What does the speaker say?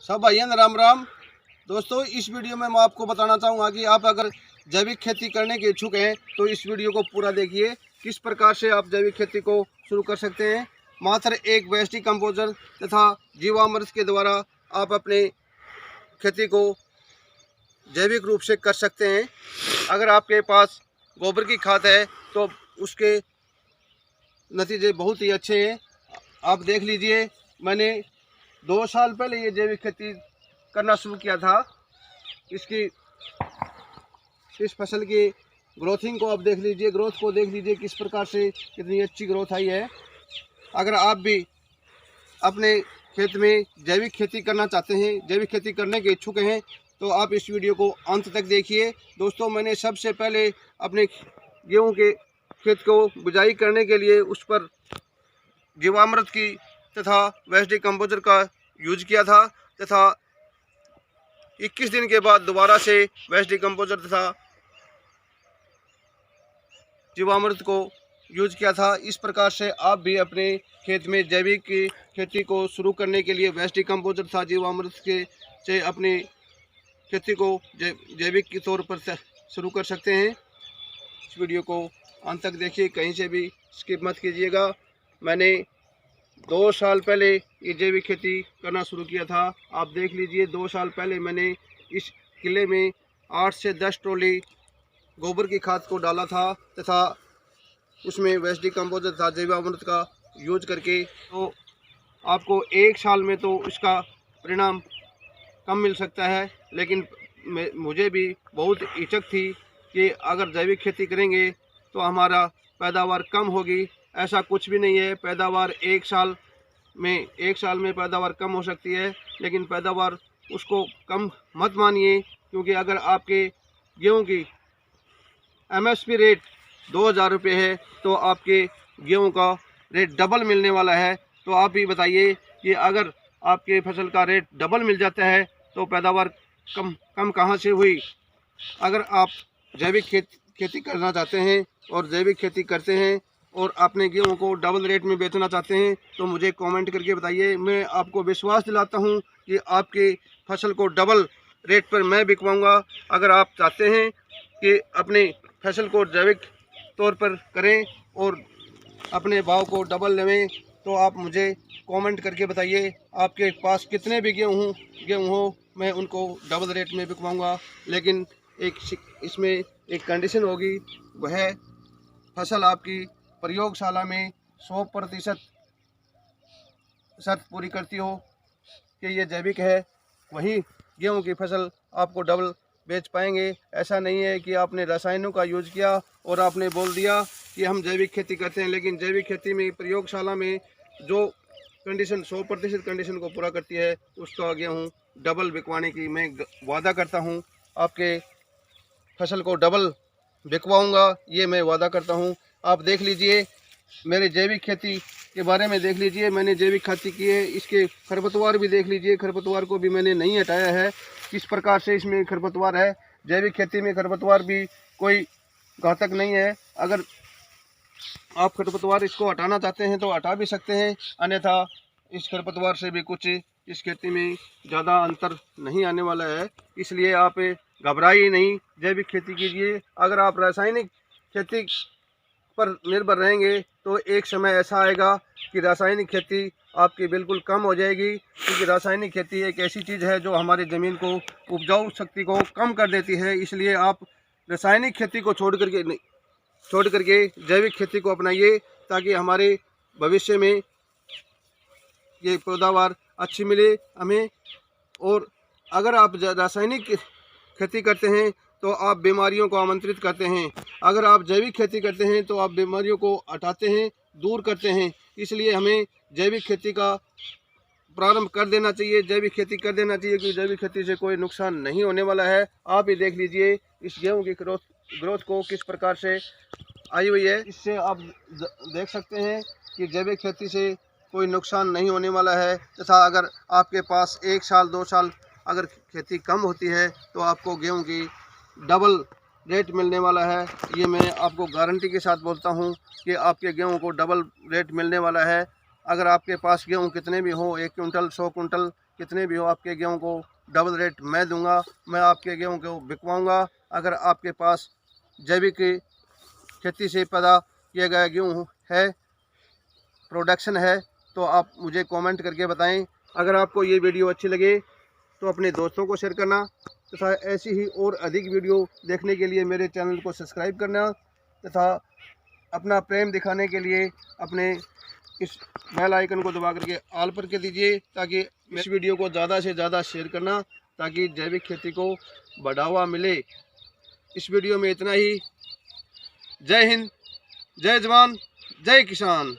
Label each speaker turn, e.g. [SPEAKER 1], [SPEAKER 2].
[SPEAKER 1] सब भाइयों राम राम। दोस्तों, इस वीडियो में मैं आपको बताना चाहूँगा कि आप अगर जैविक खेती करने के इच्छुक हैं तो इस वीडियो को पूरा देखिए। किस प्रकार से आप जैविक खेती को शुरू कर सकते हैं। मात्र एक वेस्ट डिकम्पोजर तथा जीवामृत के द्वारा आप अपने खेती को जैविक रूप से कर सकते हैं। अगर आपके पास गोबर की खाद है तो उसके नतीजे बहुत ही अच्छे हैं। आप देख लीजिए, मैंने 2 साल पहले ये जैविक खेती करना शुरू किया था। इस फसल की ग्रोथिंग को आप देख लीजिए, ग्रोथ को देख लीजिए किस प्रकार से कितनी अच्छी ग्रोथ आई है। अगर आप भी अपने खेत में जैविक खेती करना चाहते हैं, जैविक खेती करने के इच्छुक हैं, तो आप इस वीडियो को अंत तक देखिए। दोस्तों, मैंने सबसे पहले अपने गेहूं के खेत को बुझाई करने के लिए उस पर जीवामृत की तथा वेस्ट डिकम्पोजर का यूज किया था तथा 21 दिन के बाद दोबारा से वेस्ट डिकम्पोजर तथा जीवामृत को यूज किया था। इस प्रकार से आप भी अपने खेत में जैविक खेती को शुरू करने के लिए वेस्ट डिकम्पोजर तथा जीवामृत से अपनी खेती को जैविक के तौर पर शुरू कर सकते हैं। इस वीडियो को अंत तक देखिए, कहीं से भी स्किप मत कीजिएगा। मैंने 2 साल पहले ये जैविक खेती करना शुरू किया था। आप देख लीजिए, 2 साल पहले मैंने इस किले में 8 से 10 ट्रॉली गोबर की खाद को डाला था तथा उसमें वेस्ट डिकम्पोजर तथा जीवामृत का यूज करके, तो आपको 1 साल में तो इसका परिणाम कम मिल सकता है, लेकिन मुझे भी बहुत इच्छा थी कि अगर जैविक खेती करेंगे तो हमारा पैदावार कम होगी। ऐसा कुछ भी नहीं है। पैदावार 1 साल में पैदावार कम हो सकती है, लेकिन पैदावार उसको कम मत मानिए, क्योंकि अगर आपके गेहूं की MSP रेट 2000 रुपये है तो आपके गेहूं का रेट डबल मिलने वाला है। तो आप ही बताइए कि अगर आपके फसल का रेट डबल मिल जाता है तो पैदावार कम कहाँ से हुई। अगर आप जैविक खेती करना चाहते हैं और जैविक खेती करते हैं और अपने गेहूं को डबल रेट में बेचना चाहते हैं तो मुझे कमेंट करके बताइए। मैं आपको विश्वास दिलाता हूं कि आपके फसल को डबल रेट पर मैं बिकवाऊंगा। अगर आप चाहते हैं कि अपने फसल को जैविक तौर पर करें और अपने भाव को डबल लें तो आप मुझे कमेंट करके बताइए। आपके पास कितने भी गेहूं हो, मैं उनको डबल रेट में बिकवाऊंगा। लेकिन इसमें एक कंडीशन होगी, वह फसल आपकी प्रयोगशाला में 100% शर्त पूरी करती हो कि ये जैविक है, वही गेहूं की फसल आपको डबल बेच पाएंगे। ऐसा नहीं है कि आपने रसायनों का यूज किया और आपने बोल दिया कि हम जैविक खेती करते हैं, लेकिन जैविक खेती में प्रयोगशाला में जो कंडीशन 100% कंडीशन को पूरा करती है उसका गेहूं डबल बिकवाने की मैं वादा करता हूं। आपके फसल को डबल बिकवाऊंगा, ये मैं वादा करता हूं। आप देख लीजिए, मेरे जैविक खेती के बारे में देख लीजिए। मैंने जैविक खेती की है, इसके खरपतवार भी देख लीजिए। खरपतवार को भी मैंने नहीं हटाया है। किस प्रकार से इसमें खरपतवार है। जैविक खेती में खरपतवार भी कोई घातक नहीं है। अगर आप खरपतवार इसको हटाना चाहते हैं तो हटा भी सकते हैं, अन्यथा इस खरपतवार से भी कुछ इस खेती में ज़्यादा अंतर नहीं आने वाला है। इसलिए आप घबराइए नहीं, जैविक खेती कीजिए। अगर आप रासायनिक खेती पर निर्भर रहेंगे तो एक समय ऐसा आएगा कि रासायनिक खेती आपकी बिल्कुल कम हो जाएगी, क्योंकि रासायनिक खेती एक ऐसी चीज़ है जो हमारी ज़मीन को उपजाऊ शक्ति को कम कर देती है। इसलिए आप रासायनिक खेती को छोड़ करके जैविक खेती को अपनाइए, ताकि हमारे भविष्य में ये पैदावार अच्छी मिले हमें। और अगर आप रासायनिक खेती करते हैं तो आप बीमारियों को आमंत्रित करते हैं। अगर आप जैविक खेती करते हैं तो आप बीमारियों को हटाते हैं, दूर करते हैं। इसलिए हमें जैविक खेती का प्रारंभ कर देना चाहिए, जैविक खेती कर देना चाहिए, क्योंकि जैविक खेती से कोई नुकसान नहीं होने वाला है। आप ही देख लीजिए इस गेहूं की ग्रोथ को किस प्रकार से आई हुई है। इससे आप देख सकते हैं कि जैविक खेती से कोई नुकसान नहीं होने वाला है। तथा अगर आपके पास 1 साल 2 साल अगर खेती कम होती है तो आपको गेहूं की डबल रेट मिलने वाला है। ये मैं आपको गारंटी के साथ बोलता हूं कि आपके गेहूं को डबल रेट मिलने वाला है। अगर आपके पास गेहूं कितने भी हो, 1 क्विंटल 100 क्विंटल कितने भी हो आपके गेहूँ को डबल रेट मैं दूंगा। मैं आपके गेहूँ को बिकवाऊंगा। अगर आपके पास जैविक खेती से पैदा किया गया गेहूँ है, प्रोडक्शन है, तो आप मुझे कमेंट करके बताएं। अगर आपको ये वीडियो अच्छी लगे तो अपने दोस्तों को शेयर करना तथा ऐसी ही और अधिक वीडियो देखने के लिए मेरे चैनल को सब्सक्राइब करना तथा अपना प्रेम दिखाने के लिए अपने इस बेल आइकन को दबा करके ऑल पर कर दीजिए, ताकि इस वीडियो को ज़्यादा से ज़्यादा शेयर करना, ताकि जैविक खेती को बढ़ावा मिले। इस वीडियो में इतना ही। जय हिंद, जय जवान, जय किसान।